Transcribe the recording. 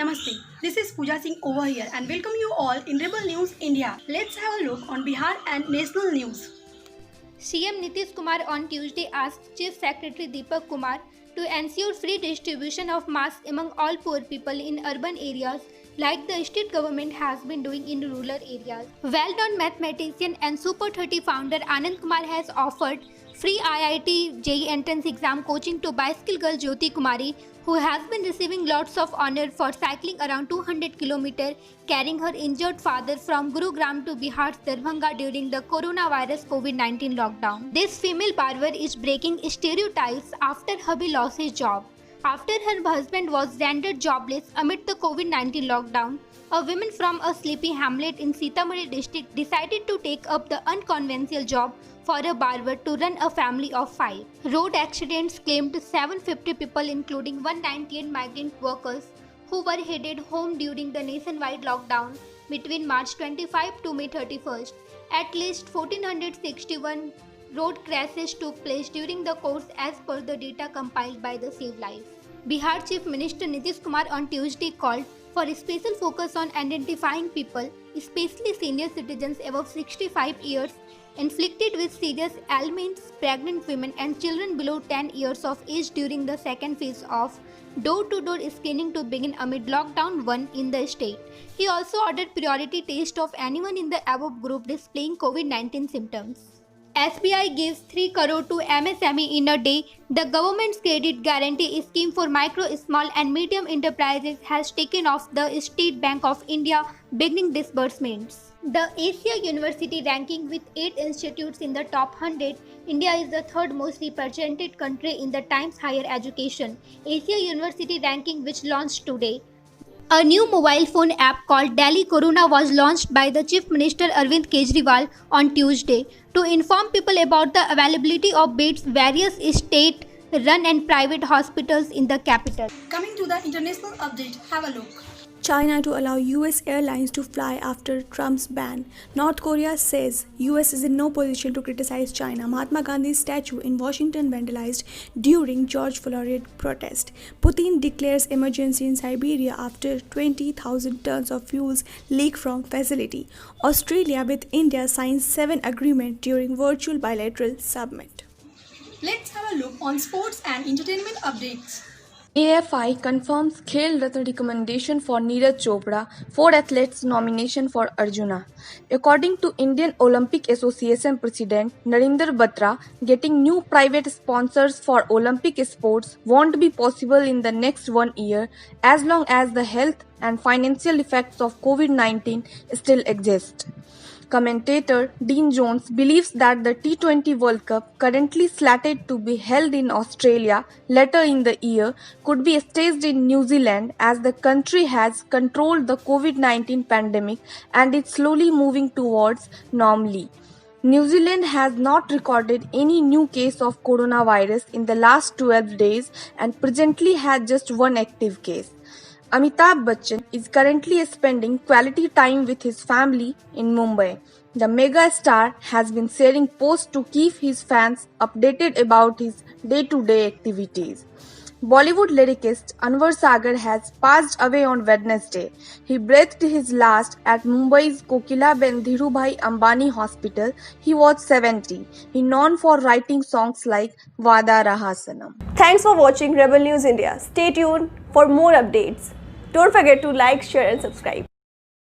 Namaste, this is Pooja Singh over here and welcome you all in Rebel News India. Let's have a look on Bihar and national news. CM Nitish Kumar on Tuesday asked Chief Secretary Deepak Kumar to ensure free distribution of masks among all poor people in urban areas like the state government has been doing in rural areas. Well-known mathematician and Super 30 founder Anand Kumar has offered free IIT JEE entrance exam coaching to bicycle girl Jyoti Kumari, who has been receiving lots of honor for cycling around 200 km carrying her injured father from Gurugram to Bihar's Darbhanga during the coronavirus COVID-19 lockdown. This female barber is breaking stereotypes after hubby lost his job. After her husband was rendered jobless amid the COVID-19 lockdown, a woman from a sleepy hamlet in Sitamarhi district decided to take up the unconventional job for a barber to run a family of 5. Road accidents claimed 750 people including 198 migrant workers who were headed home during the nationwide lockdown between March 25 to May 31st. At least 1461 road crashes took place during the course as per the data compiled by the Save Life. Bihar Chief Minister Nitish Kumar on Tuesday called for a special focus on identifying people, especially senior citizens above 65 years, inflicted with serious ailments, pregnant women and children below 10 years of age during the second phase of door-to-door screening to begin amid lockdown 1 in the state. He also ordered priority test of anyone in the above group displaying COVID-19 symptoms. SBI gives 3 crore to MSME in a day. The government's credit guarantee scheme for micro, small and medium enterprises has taken off the State Bank of India beginning disbursements. The Asia University ranking with 8 institutes in the top 100, India is the third most represented country in the Times Higher Education Asia University ranking, which launched today. A new mobile phone app called Delhi Corona was launched by the Chief Minister Arvind Kejriwal on Tuesday to inform people about the availability of beds various state-run and private hospitals in the capital. Coming to the international update, have a look. China to allow US airlines to fly after Trump's ban. North Korea says US is in no position to criticize China. Mahatma Gandhi's statue in Washington vandalized during George Floyd protest. Putin declares emergency in Siberia after 20,000 tons of fuels leak from facility. Australia with India signs 7 agreement during virtual bilateral summit. Let's have a look on sports and entertainment updates. AFI confirms Khel Ratna recommendation for Neeraj Chopra, 4 athletes nomination for Arjuna. According to Indian Olympic Association President Narinder Batra, getting new private sponsors for Olympic sports won't be possible in the next 1 year as long as the health and financial effects of COVID-19 still exist. Commentator Dean Jones believes that the T20 World Cup, currently slated to be held in Australia later in the year, could be staged in New Zealand as the country has controlled the COVID-19 pandemic and is slowly moving towards normalcy. New Zealand has not recorded any new case of coronavirus in the last 12 days and presently has just 1 active case. Amitabh Bachchan is currently spending quality time with his family in Mumbai. The mega star has been sharing posts to keep his fans updated about his day-to-day activities. Bollywood lyricist Anwar Sagar has passed away on Wednesday. He breathed his last at Mumbai's Kokilaben Dhirubhai Ambani Hospital. He was 70. He known for writing songs like Vada Raha Sanam. Thanks for watching Rebel News India. Stay tuned for more updates. Don't forget to like, share and subscribe.